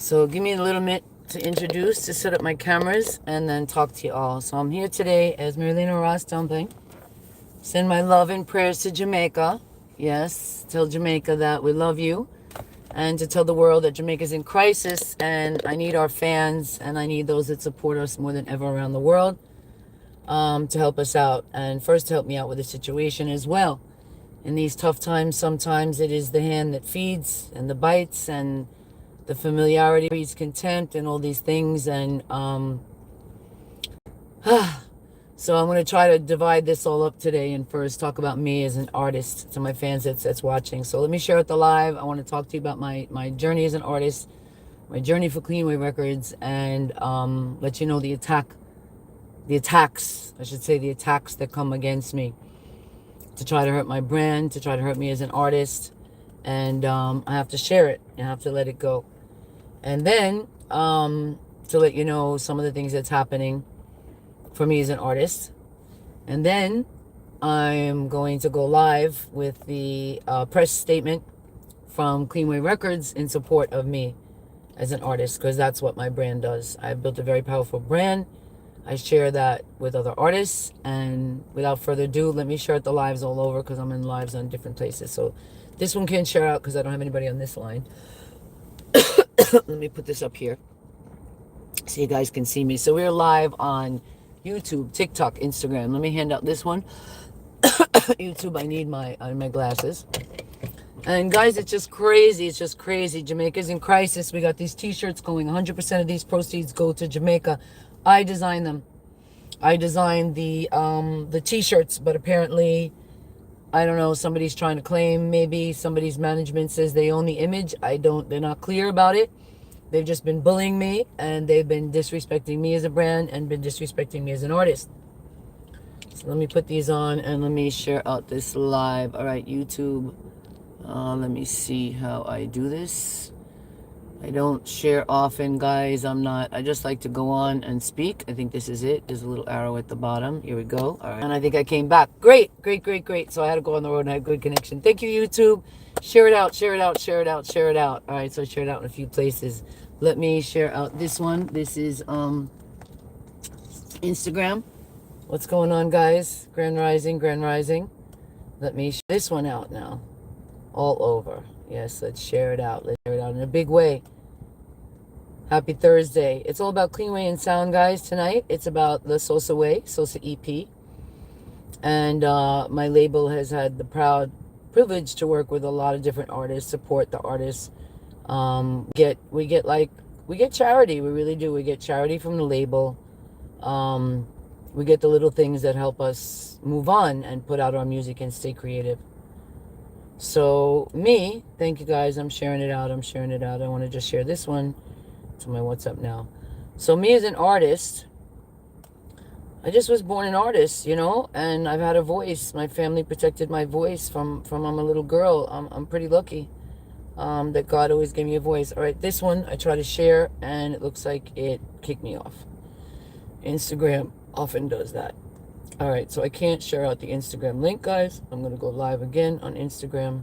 So give me a little minute to introduce, to set up my cameras, and then talk to you all. So I'm here today as MarilanaRasDumpling. Send my love and prayers to Jamaica. Yes, tell Jamaica that we love you. And to tell the world that Jamaica's in crisis, and I need our fans, and I need those that support us more than ever around the world to help us out. And first to help me out with the situation as well. In these tough times, sometimes it is the hand that feeds and the bites, and the familiarity breeds contempt and all these things. And so I'm going to try to divide this all up today and first talk about me as an artist to my fans that's watching. So let me share it the live. I want to talk to you about my journey as an artist, my journey for Cleanway Records, and let you know the attacks that come against me to try to hurt my brand, to try to hurt me as an artist. And I have to share it. I have to let it go. And then to let you know some of the things that's happening for me as an artist. And then I'm going to go live with the press statement from Cleanway Records in support of me as an artist, because that's what my brand does. I've built a very powerful brand. I share that with other artists. And without further ado, let me share the lives all over, because I'm in lives on different places. So this one can't share out because I don't have anybody on this line. Let me put this up here so you guys can see me. So we're live on YouTube, TikTok, Instagram. Let me hand out this one. YouTube, I need my glasses. And guys, it's just crazy. It's just crazy. Jamaica's in crisis. We got these t-shirts going. 100% of these proceeds go to Jamaica. I designed them. I designed the t-shirts, but apparently, I don't know, somebody's trying to claim, maybe somebody's management says they own the image. They're not clear about it. They've just been bullying me, and they've been disrespecting me as a brand and been disrespecting me as an artist. So let me put these on and let me share out this live. All right, YouTube. Let me see how I do this. I don't share often, guys. I just like to go on and speak. I think this is it. There's a little arrow at the bottom. Here we go. All right. And I think I came back. Great. So I had to go on the road and I had good connection. Thank you, YouTube. Share it out. All right, so I shared out in a few places. Let me share out this one. This is Instagram. What's going on, guys? Grand Rising. Let me share this one out now. All over. Yes, let's share it out. Let's share it out in a big way. Happy Thursday. It's all about Cleanway and sound, guys, tonight. It's about the Sosa Way, Sosa EP. And my label has had the proud privilege to work with a lot of different artists, support the artists. We get charity. We really do. We get charity from the label. We get the little things that help us move on and put out our music and stay creative. So me, thank you guys. I'm sharing it out. I want to just share this one to my WhatsApp now. So me as an artist, I just was born an artist, and I've had a voice. My family protected my voice from I'm a little girl. I'm pretty lucky that God always gave me a voice. All right, this one I try to share, and it looks like it kicked me off. Instagram often does that. All right, so I can't share out the Instagram link, guys. I'm going to go live again on Instagram.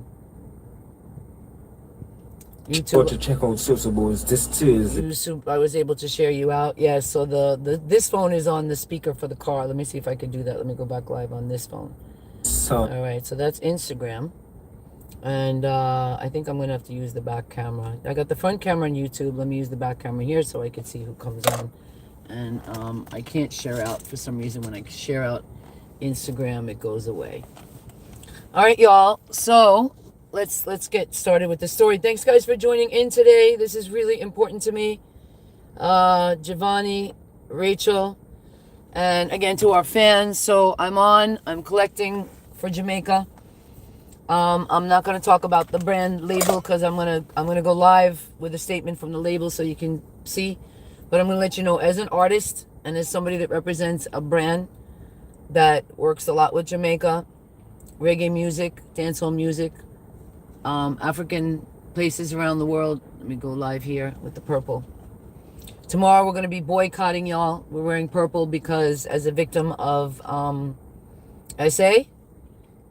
YouTube. To check out Sosa Boys. This too is YouTube, I was able to share you out. Yeah, so this phone is on the speaker for the car. Let me see if I can do that. Let me go back live on this phone. All right, so that's Instagram. And I think I'm going to have to use the back camera. I got the front camera on YouTube. Let me use the back camera here so I can see who comes on. And I can't share out for some reason. When I share out Instagram, it goes away. All right, y'all. So let's get started with the story. Thanks, guys, for joining in today. This is really important to me. Giovanni, Rachel, and again to our fans. So I'm collecting for Jamaica. I'm not going to talk about the brand label because I'm gonna go live with a statement from the label so you can see. But I'm going to let you know, as an artist and as somebody that represents a brand that works a lot with Jamaica, reggae music, dancehall music, African places around the world. Let me go live here with the purple. Tomorrow we're going to be boycotting, y'all. We're wearing purple because as a victim of SA,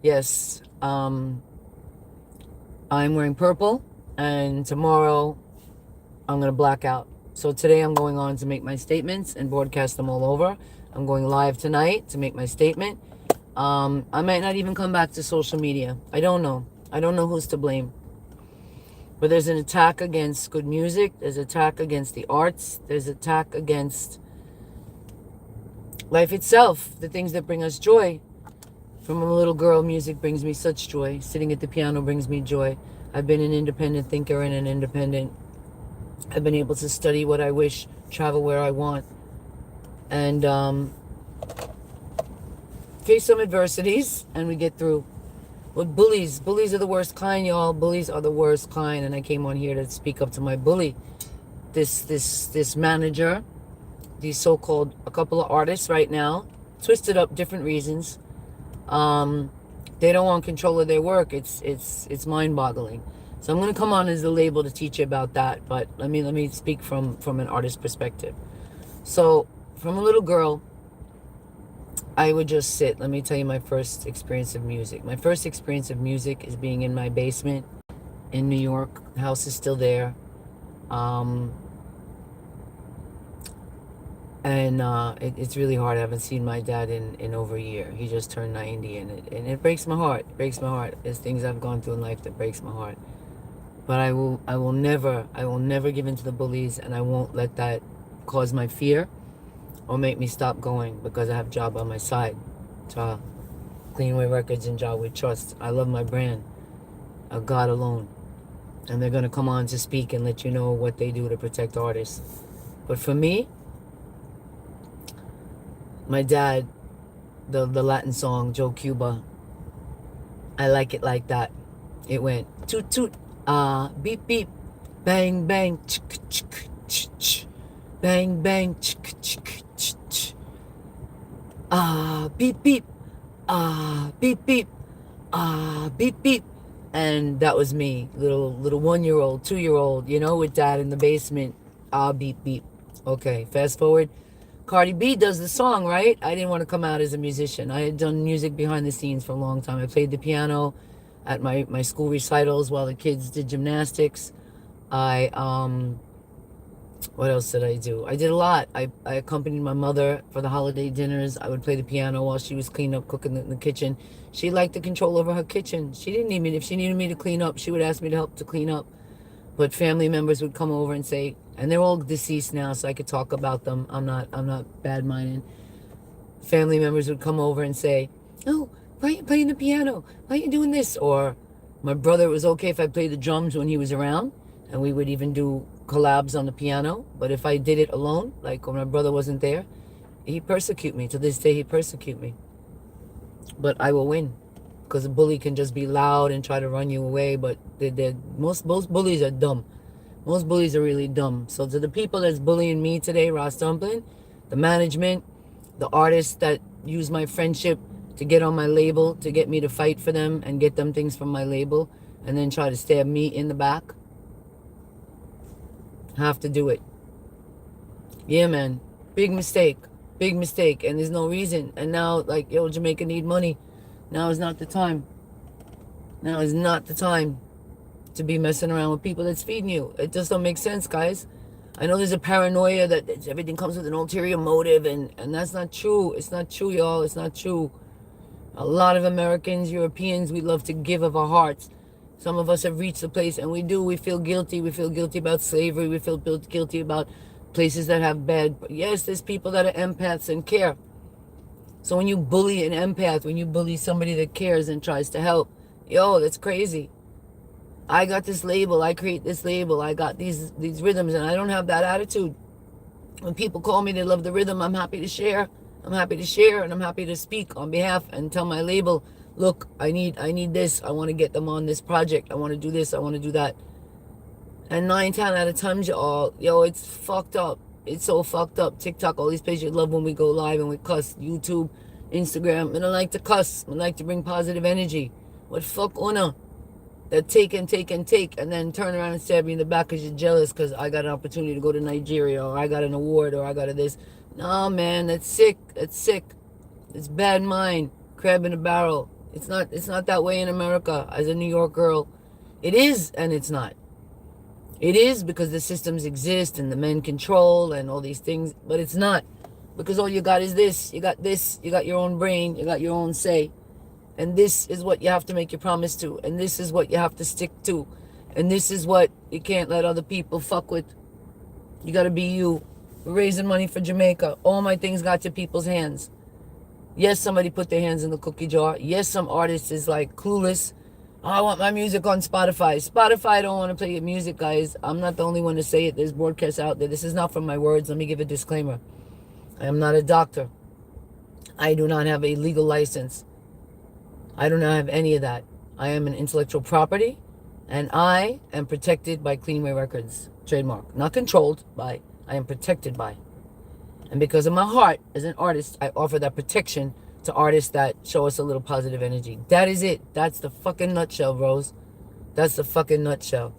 yes, I'm wearing purple, and tomorrow I'm going to black out. So today I'm going on to make my statements and broadcast them all over. I'm going live tonight to make my statement. I might not even come back to social media. I don't know. I don't know who's to blame. But there's an attack against good music. There's an attack against the arts. There's an attack against life itself, the things that bring us joy. From a little girl, music brings me such joy. Sitting at the piano brings me joy. I've been an independent thinker and an independent. I've been able to study what I wish, travel where I want, and face some adversities, and we get through. But bullies are the worst kind, y'all. Bullies are the worst kind, and I came on here to speak up to my bully. This manager, these so-called, a couple of artists right now, twisted up different reasons. They don't want control of their work. It's mind-boggling. So I'm going to come on as a label to teach you about that. But let me speak from an artist perspective. So from a little girl, I would just sit. Let me tell you my first experience of music. My first experience of music is being in my basement in New York. The house is still there. It's really hard. I haven't seen my dad in over a year. He just turned 90, and it breaks my heart. It breaks my heart. There's things I've gone through in life that breaks my heart. But I will never give in to the bullies, and I won't let that cause my fear or make me stop going, because I have job on my side. Clean Way Records and Job with Trust. I love my brand. God alone. And they're gonna come on to speak and let you know what they do to protect artists. But for me, my dad, the Latin song, Joe Cuba, I like it like that. It went toot toot, beep beep, bang bang, chick chick ch, bang bang, chick chick ch, beep beep, beep beep, beep beep. And that was me, little 1-year-old, 2-year-old, with dad in the basement, beep beep. Okay, fast forward. Cardi B does the song, right? I didn't want to come out as a musician. I had done music behind the scenes for a long time. I played the piano at my school recitals while the kids did gymnastics. What else did I do? I did a lot. I accompanied my mother for the holiday dinners. I would play the piano while she was cleaning up, cooking in the kitchen. She liked the control over her kitchen. She didn't need me. If she needed me to clean up, she would ask me to help to clean up. But family members would come over and say, and they're all deceased now, so I could talk about them. I'm not bad-minded. Family members would come over and say, "Oh, why are you playing the piano? Why are you doing this?" Or my brother, it was okay if I played the drums when he was around, and we would even do collabs on the piano. But if I did it alone, like when my brother wasn't there, he'd persecute me. To this day, he'd persecute me. But I will win. Because a bully can just be loud and try to run you away, but most bullies are dumb. Most bullies are really dumb. So to the people that's bullying me today, Ras Dumpling, the management, the artists that use my friendship to get on my label, to get me to fight for them and get them things from my label, and then try to stab me in the back, have to do it. Yeah, man. Big mistake. Big mistake. And there's no reason. And now, like, yo, Jamaica need money. Now is not the time. Now is not the time to be messing around with people that's feeding you. It just don't make sense, guys. I know there's a paranoia that everything comes with an ulterior motive, and that's not true. It's not true, y'all. It's not true. A lot of Americans, Europeans, we love to give of our hearts. Some of us have reached the place, and we feel guilty. We feel guilty about slavery. We feel guilty about places that have bad. Yes, there's people that are empaths and care. So when you bully an empath, when you bully somebody that cares and tries to help, yo, that's crazy. I got this label. I create this label. I got these rhythms, and I don't have that attitude. When people call me, they love the rhythm. I'm happy to share. I'm happy to share, and I'm happy to speak on behalf and tell my label, look, I need this. I want to get them on this project. I want to do this. I want to do that. And 9 times out of 10, yo, it's fucked up. It's so fucked up. TikTok, all these pages you love when we go live and we cuss. YouTube, Instagram. And I like to cuss. I like to bring positive energy. What fuck una? That take, and then turn around and stab me in the back because you're jealous because I got an opportunity to go to Nigeria, or I got an award, or I got this. No, man, that's sick. That's sick. It's bad mind. Crab in a barrel. It's not that way in America. As a New York girl, it is, and it's not. It is because the systems exist and the men control and all these things, but it's not. Because all you got is this. You got this. You got your own brain. You got your own say. And this is what you have to make your promise to. And this is what you have to stick to. And this is what you can't let other people fuck with. You got to be you. We're raising money for Jamaica. All my things got to people's hands. Yes, somebody put their hands in the cookie jar. Yes, some artist is like clueless. Oh, I want my music on Spotify. Spotify don't want to play your music, guys. I'm not the only one to say it. There's broadcasts out there. This is not from my words. Let me give a disclaimer. I am not a doctor. I do not have a legal license. I do not have any of that. I am an intellectual property, and I am protected by Cleanway Records trademark. Not controlled by, I am protected by. And because of my heart as an artist, I offer that protection to artists that show us a little positive energy. That is it. That's the fucking nutshell, bros. That's the fucking nutshell.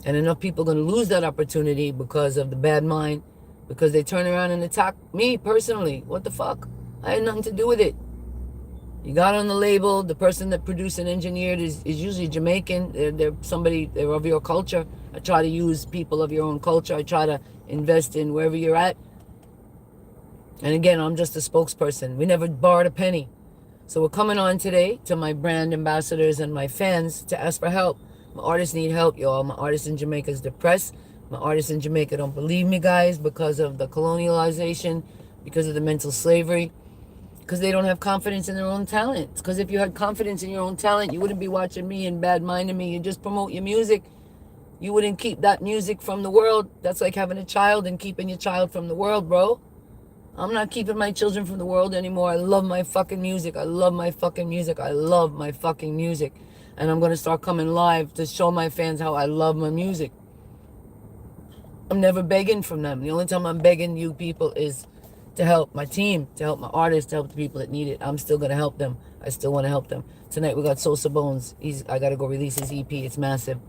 And enough people are going to lose that opportunity because of the bad mind, because they turn around and attack me personally. What the fuck? I had nothing to do with it. You got on the label, the person that produced and engineered is usually Jamaican. They're of your culture. I try to use people of your own culture. I try to invest in wherever you're at. And again, I'm just a spokesperson. We never borrowed a penny. So we're coming on today to my brand ambassadors and my fans to ask for help. My artists need help, y'all. My artists in Jamaica is depressed. My artists in Jamaica don't believe me, guys, because of the colonialization, because of the mental slavery, because they don't have confidence in their own talent. Because if you had confidence in your own talent, you wouldn't be watching me and bad-minding me. You just promote your music. You wouldn't keep that music from the world. That's like having a child and keeping your child from the world, bro. I'm not keeping my children from the world anymore. I love my fucking music. I love my fucking music. I love my fucking music. And I'm going to start coming live to show my fans how I love my music. I'm never begging from them. The only time I'm begging you people is to help my team, to help my artists, to help the people that need it. I'm still going to help them. I still want to help them. Tonight we got Sosa Bones. I got to go release his EP. It's massive.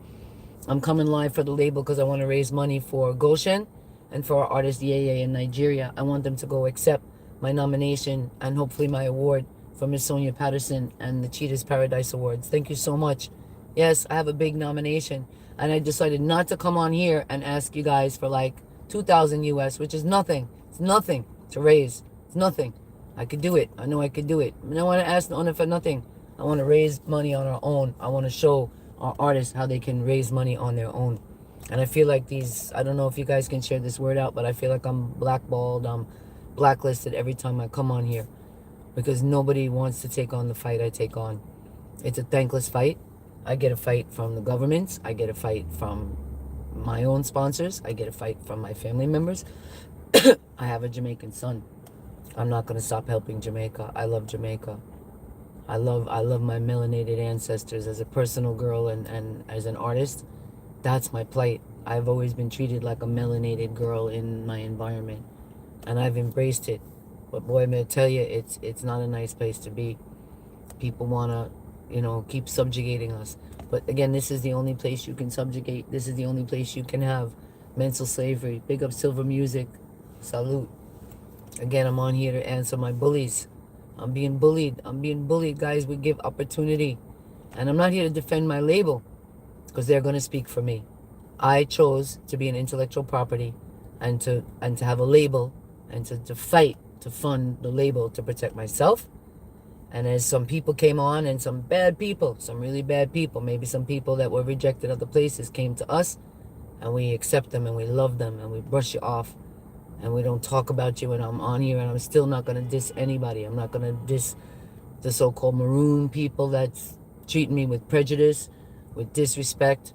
I'm coming live for the label because I want to raise money for Goshen and for our artist Yeye in Nigeria. I want them to go accept my nomination and hopefully my award from Miss Sonia Patterson and the Cheetah's Paradise Awards. Thank you so much. Yes, I have a big nomination. And I decided not to come on here and ask you guys for like 2,000 US, which is nothing. It's nothing to raise. It's nothing. I could do it. I know I could do it. I don't want to ask no for nothing. I want to raise money on our own. I want to show our artists how they can raise money on their own. And I feel like I don't know if you guys can share this word out, but I feel like I'm blackballed, I'm blacklisted every time I come on here. Because nobody wants to take on the fight I take on. It's a thankless fight. I get a fight from the governments. I get a fight from my own sponsors. I get a fight from my family members. I have a Jamaican son. I'm not going to stop helping Jamaica. I love Jamaica. I love my melanated ancestors. As a personal girl and as an artist, that's my plight. I've always been treated like a melanated girl in my environment, and I've embraced it. But boy, I'm going to tell you, it's not a nice place to be. People want to, keep subjugating us. But again, this is the only place you can subjugate. This is the only place you can have mental slavery. Big up Silver Music. Salute. Again, I'm on here to answer my bullies. I'm being bullied. Guys. We give opportunity. And I'm not here to defend my label, because they're going to speak for me. I chose to be an intellectual property and to have a label and to fight to fund the label to protect myself. And as some people came on, and some bad people, some really bad people, maybe some people that were rejected other places came to us, and we accept them and we love them and we brush you off and we don't talk about you. And I'm on here and I'm still not going to diss anybody. I'm not going to diss the so-called maroon people that's treating me with prejudice, with disrespect,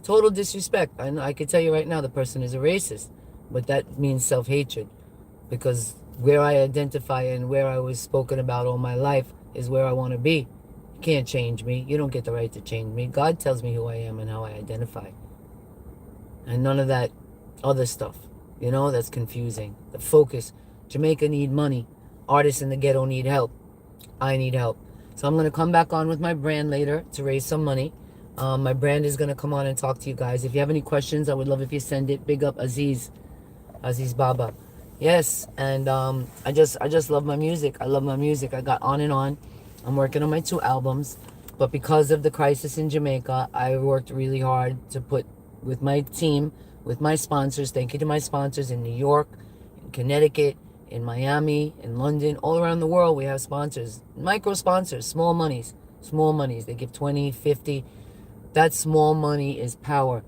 total disrespect. I can tell you right now the person is a racist, but that means self-hatred, because where I identify and where I was spoken about all my life is where I want to be. You can't change me. You don't get the right to change me. God tells me who I am and how I identify. And none of that other stuff, that's confusing. The focus. Jamaica need money. Artists in the ghetto need help. I need help. So I'm going to come back on with my brand later to raise some money. My brand is going to come on and talk to you guys. If you have any questions, I would love if you send it. Big up Aziz Baba. Yes, and I just love my music. I love my music. I got on and on. I'm working on my 2 albums, but because of the crisis in Jamaica, I worked really hard to put with my team, with my sponsors. Thank you to my sponsors in New York, in Connecticut, in Miami, in London, all around the world. We have sponsors, micro sponsors, small monies. They give 20, 50. That small money is power.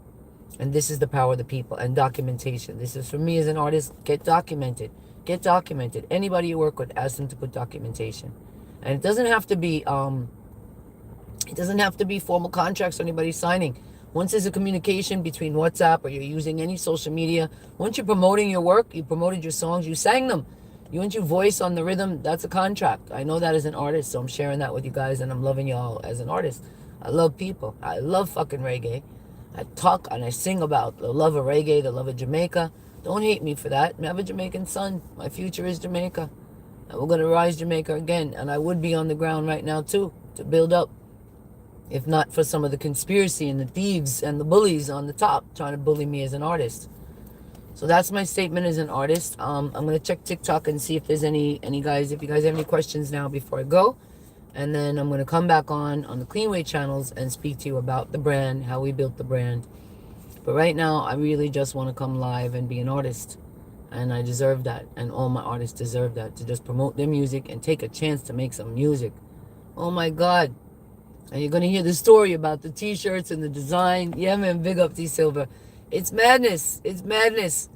And this is the power of the people and documentation. This is for me as an artist. Get documented. Get documented. Anybody you work with, ask them to put documentation. And it doesn't have to be formal contracts or anybody signing. Once there's a communication between WhatsApp or you're using any social media, once you're promoting your work, you promoted your songs, you sang them. Once you voice on the rhythm, that's a contract. I know that as an artist, so I'm sharing that with you guys, and I'm loving y'all as an artist. I love people. I love fucking reggae. I talk and I sing about the love of reggae, the love of Jamaica. Don't hate me for that. I have a Jamaican son. My future is Jamaica. And we're going to rise Jamaica again. And I would be on the ground right now, too, to build up. If not for some of the conspiracy and the thieves and the bullies on the top trying to bully me as an artist. So that's my statement as an artist. I'm going to check TikTok and see if there's any guys, if you guys have any questions now before I go. And then I'm going to come back on the Cleanway channels and speak to you about the brand, how we built the brand. But right now, I really just want to come live and be an artist. And I deserve that. And all my artists deserve that. To just promote their music and take a chance to make some music. Oh my God. And you're going to hear the story about the t-shirts and the design. Yeah, man, big up T Silver. It's madness. It's madness.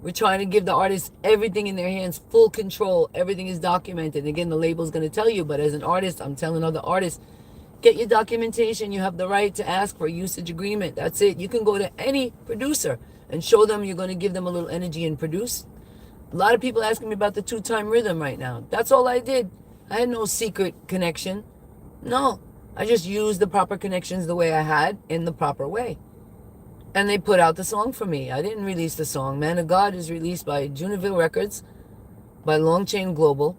We're trying to give the artists everything in their hands, full control. Everything is documented. Again, the label's going to tell you, but as an artist, I'm telling other artists, get your documentation. You have the right to ask for a usage agreement. That's it. You can go to any producer and show them you're going to give them a little energy and produce. A lot of people asking me about the 2-time rhythm right now. That's all I did. I had no secret connection. No, I just used the proper connections the way I had in the proper way. And they put out the song for me. I didn't release the song. Man of God is released by Juniville Records, by Long Chain Global,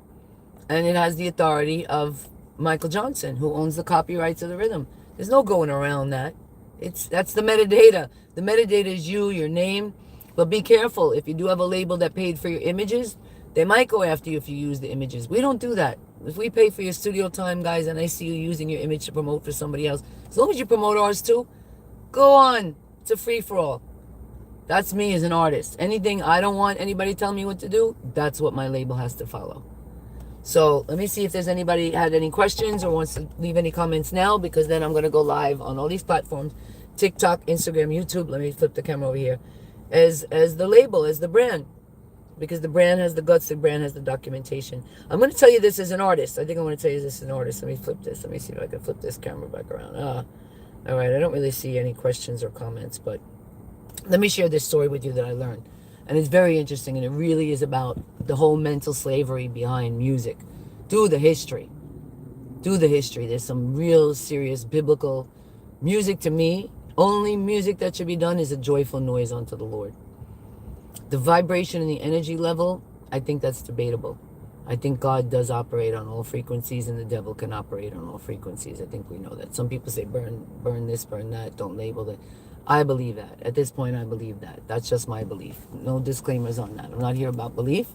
and it has the authority of Michael Johnson, who owns the copyrights of the rhythm. There's no going around that. That's the metadata. The metadata is you, your name. But be careful. If you do have a label that paid for your images, they might go after you if you use the images. We don't do that. If we pay for your studio time, guys, and I see you using your image to promote for somebody else, as long as you promote ours too, go on. It's a free-for-all. That's me as an artist. Anything I don't want anybody telling me what to do, that's what my label has to follow. So let me see if there's anybody had any questions or wants to leave any comments now, because then I'm going to go live on all these platforms, TikTok, Instagram, YouTube. Let me flip the camera over here. As the label, as the brand. Because the brand has the guts, the brand has the documentation. I'm going to tell you this as an artist. I think I want to tell you this as an artist. Let me flip this. Let me see if I can flip this camera back around. All right, I don't really see any questions or comments, but let me share this story with you that I learned. And it's very interesting, and it really is about the whole mental slavery behind music. Do the history. Do the history. There's some real serious biblical music to me. Only music that should be done is a joyful noise unto the Lord. The vibration and the energy level, I think that's debatable. I think God does operate on all frequencies, and the devil can operate on all frequencies. I think we know that. Some people say burn this, burn that, don't label it. I believe that. At this point, I believe that. That's just my belief. No disclaimers on that. I'm not here about belief.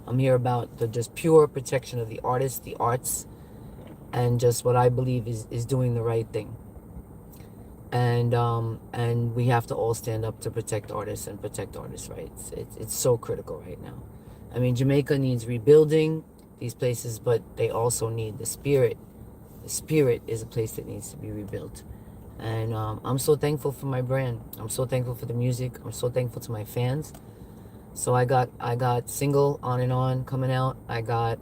I'm here about the just pure protection of the artist, the arts, and just what I believe is doing the right thing. And we have to all stand up to protect artists and protect artists' rights. It's so critical right now. I mean, Jamaica needs rebuilding, these places, but they also need the spirit. The spirit is a place that needs to be rebuilt. And I'm so thankful for my brand. I'm so thankful for the music. I'm so thankful to my fans. So I got Single On and On coming out. I got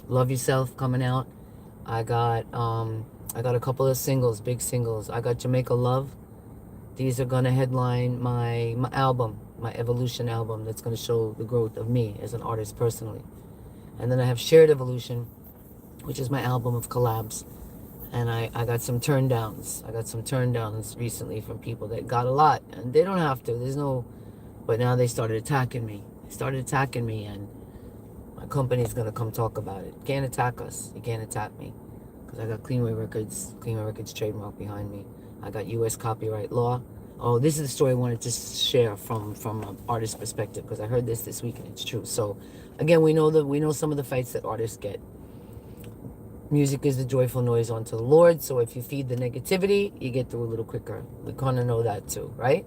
Love Yourself coming out. I got a couple of singles, big singles. I got Jamaica Love. These are gonna headline my album, my Evolution album, that's gonna show the growth of me as an artist personally. And then I have Shared Evolution, which is my album of collabs. And I got some turn downs. I got some turn downs recently from people that got a lot, and they don't have to. There's no, but now they started attacking me. And my company's gonna come talk about it. You can't attack us. You can't attack me, because I got Cleanway Records trademark behind me. I got U.S. copyright law. Oh, this is the story I wanted to share from an artist perspective, because I heard this week and it's true. So, again, we know some of the fights that artists get. Music is the joyful noise unto the Lord. So if you feed the negativity, you get through a little quicker. We kind of know that too, right?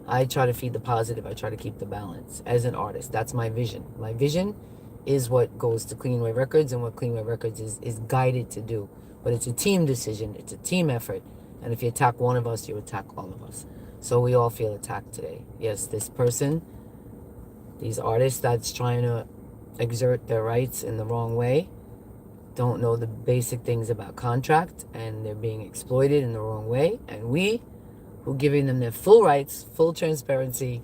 I try to feed the positive. I try to keep the balance as an artist. That's my vision. My vision is what goes to Clean Wave Records and what Clean Wave Records is guided to do. But it's a team decision. It's a team effort. And if you attack one of us, you attack all of us. So we all feel attacked today. Yes, this person, these artists that's trying to exert their rights in the wrong way, don't know the basic things about contract, and they're being exploited in the wrong way. And we, who giving them their full rights, full transparency,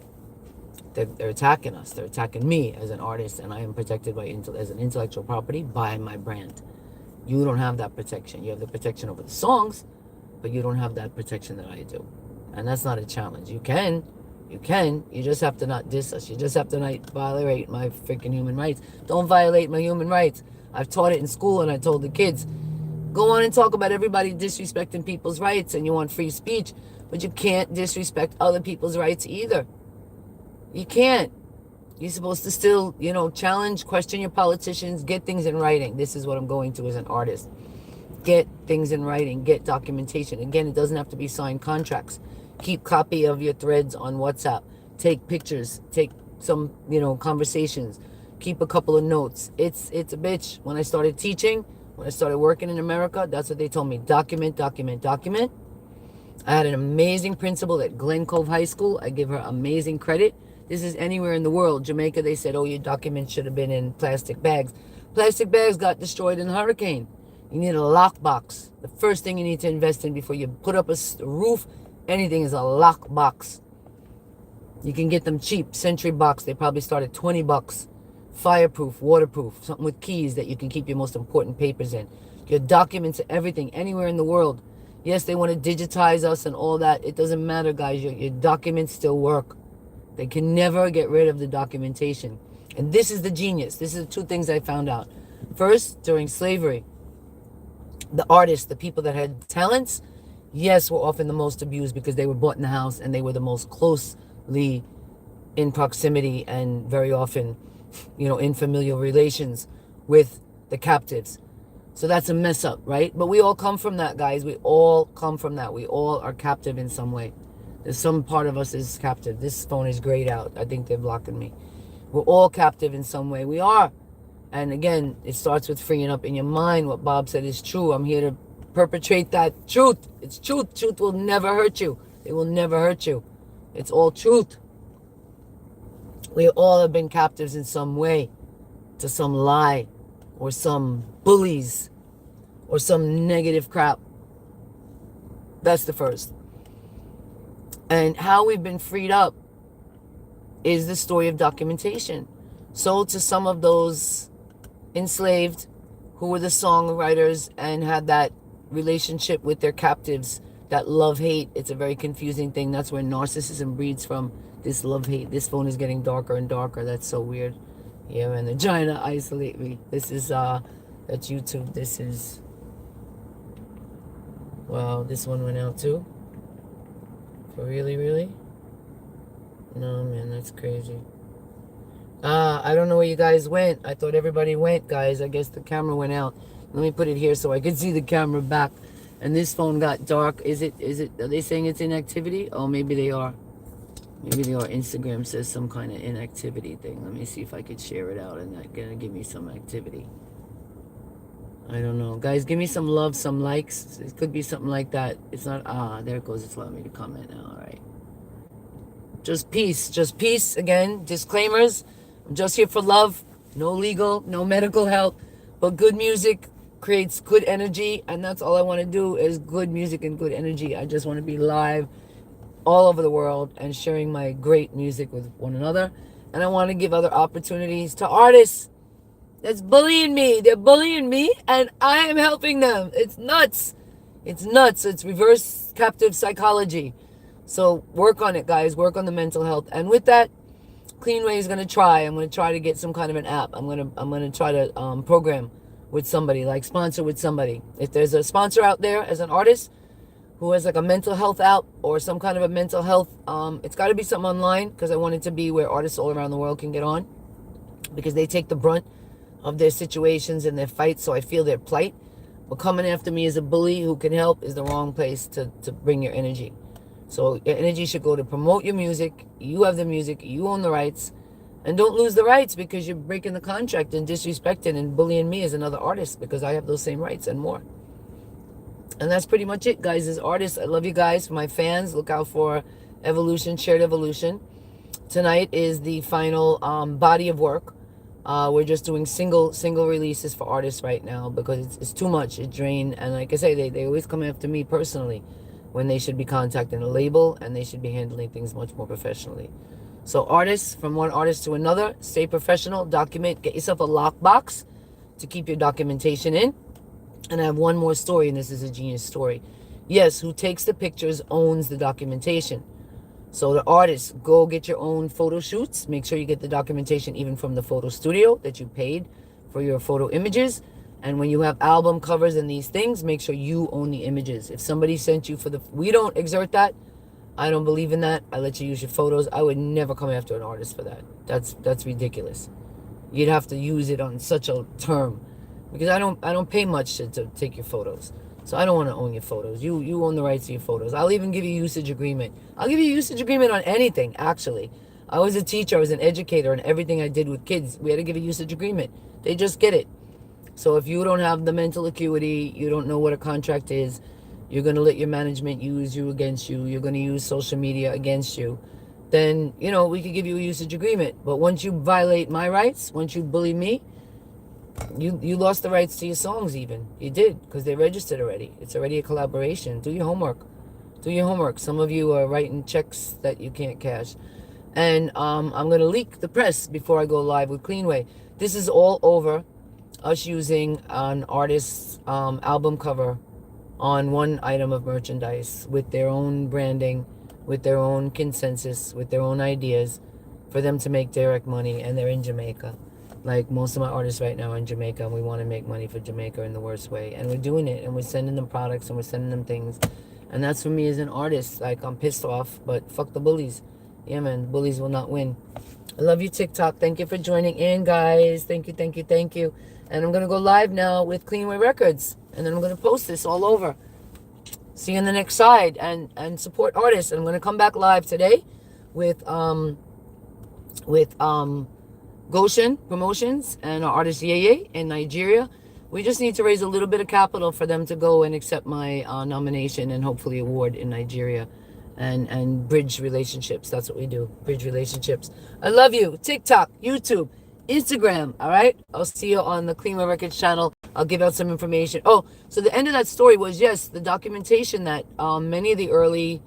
they're attacking us. They're attacking me as an artist, and I am protected by as an intellectual property by my brand. You don't have that protection. You have the protection over the songs, but you don't have that protection that I do. And that's not a challenge. You can. You just have to not diss us. You just have to not violate my freaking human rights. Don't violate my human rights. I've taught it in school, and I told the kids, go on and talk about everybody disrespecting people's rights, and you want free speech, but you can't disrespect other people's rights either. You can't. You're supposed to still, challenge, question your politicians, get things in writing. This is what I'm going to as an artist. Get things in writing, get documentation. Again, it doesn't have to be signed contracts. Keep copy of your threads on WhatsApp. Take pictures, take some, conversations. Keep a couple of notes. It's a bitch. When I started teaching, when I started working in America, that's what they told me. Document, document, document. I had an amazing principal at Glen Cove High School. I give her amazing credit. This is anywhere in the world. Jamaica, they said, oh, your documents should have been in plastic bags. Plastic bags got destroyed in a hurricane. You need a lockbox. The first thing you need to invest in before you put up a roof, anything, is a lockbox. You can get them cheap. Century box, they probably start at $20. Fireproof, waterproof, something with keys that you can keep your most important papers in. Your documents, everything, anywhere in the world. Yes, they want to digitize us and all that. It doesn't matter, guys. Your documents still work. They can never get rid of the documentation. And this is the genius. This is the two things I found out. First, during slavery, the artists, the people that had talents, yes, were often the most abused because they were bought in the house and they were the most closely in proximity and very often, in familial relations with the captives. So that's a mess up, right? But we all come from that, guys. We all come from that. We all are captive in some way. There's some part of us is captive. This phone is grayed out. I think they're blocking me. We're all captive in some way. We are. And again, it starts with freeing up in your mind. What Bob said is true. I'm here to perpetrate that truth. It's truth. Truth will never hurt you. It will never hurt you. It's all truth. We all have been captives in some way to some lie or some bullies or some negative crap. That's the first. And how we've been freed up is the story of documentation. So to some of those enslaved who were the songwriters and had that relationship with their captives, that love-hate, it's a very confusing thing. That's where narcissism breeds from, this love-hate. This phone is getting darker and darker. That's so weird. Yeah, man, they're trying to isolate me. This is, that's YouTube. This is, wow, this one went out too? For really? No, man, that's crazy. I don't know where you guys went. I thought everybody went, guys. I guess the camera went out. Let me put it here so I can see the camera back. And this phone got dark. Is it, are they saying it's inactivity? Oh, maybe they are. Maybe they are. Instagram says some kind of inactivity thing. Let me see if I could share it out and that's gonna give me some activity. I don't know. Guys, give me some love, some likes. It could be something like that. It's not, there it goes. It's allowing me to comment now. All right. Just peace. Just peace. Again, disclaimers. I'm just here for love. No legal, no medical help. But good music creates good energy. And that's all I want to do is good music and good energy. I just want to be live all over the world and sharing my great music with one another. And I want to give other opportunities to artists that's bullying me. They're bullying me and I am helping them. It's nuts. It's nuts. It's reverse captive psychology. So work on it, guys. Work on the mental health. And with that, Cleanway is going to try. I'm going to try to get some kind of an app. I'm going to try to program with somebody, like sponsor with somebody. If there's a sponsor out there as an artist who has like a mental health app or some kind of a mental health, it's got to be something online because I want it to be where artists all around the world can get on because they take the brunt of their situations and their fights, so I feel their plight. But coming after me as a bully who can help is the wrong place to bring your energy. So your energy should go to promote your music. You have the music. You own the rights. And don't lose the rights because you're breaking the contract and disrespecting and bullying me as another artist because I have those same rights and more. And that's pretty much it, guys. As artists, I love you guys. For my fans, look out for Evolution, Shared Evolution. Tonight is the final body of work. We're just doing single releases for artists right now because it's too much. It drained. And like I say, they always come after me personally when they should be contacting a label and they should be handling things much more professionally. So artists, from one artist to another, stay professional, document, get yourself a lockbox to keep your documentation in. And I have one more story, and this is a genius story. Yes, who takes the pictures owns the documentation. So the artists, go get your own photo shoots. Make sure you get the documentation even from the photo studio that you paid for your photo images. And when you have album covers and these things, make sure you own the images. If somebody sent you for the... We don't exert that. I don't believe in that. I let you use your photos. I would never come after an artist for that. That's ridiculous. You'd have to use it on such a term. Because I don't pay much to take your photos. So I don't want to own your photos. You own the rights to your photos. I'll even give you a usage agreement. I'll give you a usage agreement on anything, actually. I was a teacher. I was an educator. And everything I did with kids, we had to give a usage agreement. They just get it. So if you don't have the mental acuity, you don't know what a contract is, you're going to let your management use you against you, you're going to use social media against you, then, we could give you a usage agreement. But once you violate my rights, once you bully me, you lost the rights to your songs even. You did, because they're registered already. It's already a collaboration. Do your homework. Do your homework. Some of you are writing checks that you can't cash. And I'm going to leak the press before I go live with Cleanway. This is all over us using an artist's album cover on one item of merchandise with their own branding, with their own consensus, with their own ideas for them to make direct money. And they're in Jamaica. Like most of my artists right now are in Jamaica, and we want to make money for Jamaica in the worst way. And we're doing it, and we're sending them products, and we're sending them things. And that's for me as an artist. Like, I'm pissed off, but fuck the bullies. Yeah, man, the bullies will not win. I love you, TikTok. Thank you for joining in, guys. Thank you, thank you, thank you. And I'm going to go live now with Cleanway Records. And then I'm going to post this all over. See you on the next side. And support artists. And I'm going to come back live today with Goshen Promotions and our artist Yeye in Nigeria. We just need to raise a little bit of capital for them to go and accept my nomination and hopefully award in Nigeria. And bridge relationships. That's what we do. Bridge relationships. I love you. TikTok, YouTube, Instagram. All right. I'll see you on the Cleanway Records channel. I'll give out some information. Oh, so the end of that story was, yes, the documentation that many of the early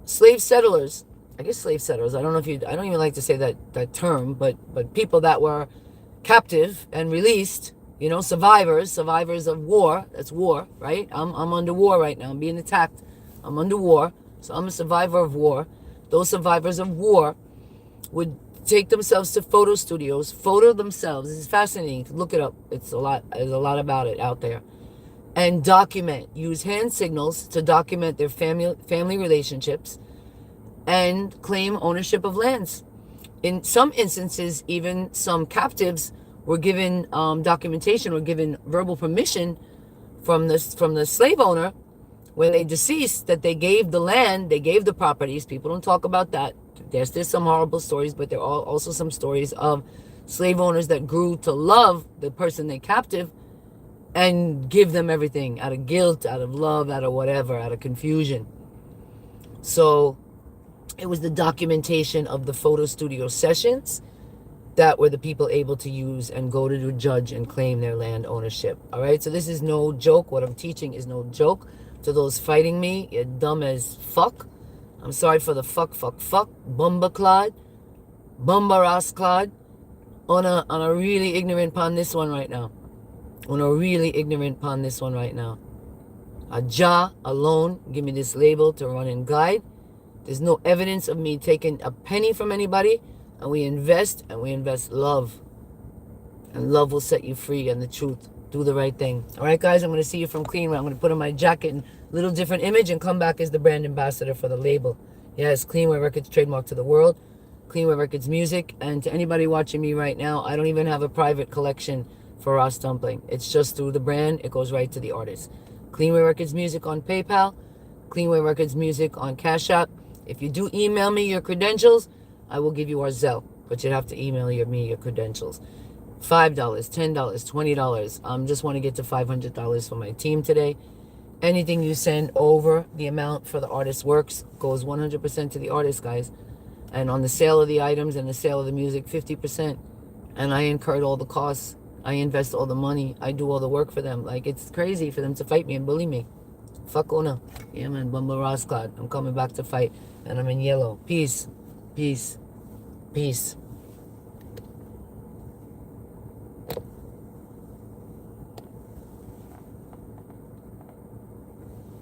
slave settlers, I guess slave settlers, I don't even like to say that term, but people that were captive and released, survivors of war. That's war, right? I'm under war right now. I'm being attacked. I'm under war. So I'm a survivor of war. Those survivors of war would take themselves to photo studios, photo themselves. It's fascinating. Look it up. There's a lot about it out there. And document. Use hand signals to document their family relationships and claim ownership of lands. In some instances, even some captives were given documentation or given verbal permission from the slave owner when they deceased, that they gave the land, they gave the properties. People don't talk about that. There's some horrible stories, but there are also some stories of slave owners that grew to love the person they captive and give them everything out of guilt, out of love, out of whatever, out of confusion. So it was the documentation of the photo studio sessions that were the people able to use and go to the judge and claim their land ownership. All right, so this is no joke. What I'm teaching is no joke. To those fighting me, you're dumb as fuck. I'm sorry for the fuck, Bumba Claude, Bumba Ras Claude, on a really ignorant pon this one right now. On a really ignorant pon this one right now. A Jah alone give me this label to run and guide. There's no evidence of me taking a penny from anybody, and we invest love. And love will set you free, and the truth. Do the right thing. All right, guys, I'm going to see you from Cleanway. I'm going to put on my jacket and little different image and come back as the brand ambassador for the label. Yes, Cleanway Records trademark to the world. Cleanway Records music. And to anybody watching me right now, I don't even have a private collection for Ross Dumpling. It's just through the brand. It goes right to the artist. Cleanway Records Music on PayPal. Cleanway Records Music on Cash App. If you do email me your credentials, I will give you our Zelle. But you'd have to email me your credentials. $5, $10, $20. Just want to get to $500 for my team today. Anything you send over the amount for the artist's works goes 100% to the artist, guys. And on the sale of the items and the sale of the music, 50%. And I incurred all the costs. I invest all the money. I do all the work for them. Like, it's crazy for them to fight me and bully me. Fuck Ona. Yeah, man. Bumble Ross Cloud. I'm coming back to fight. And I'm in yellow. Peace. Peace. Peace.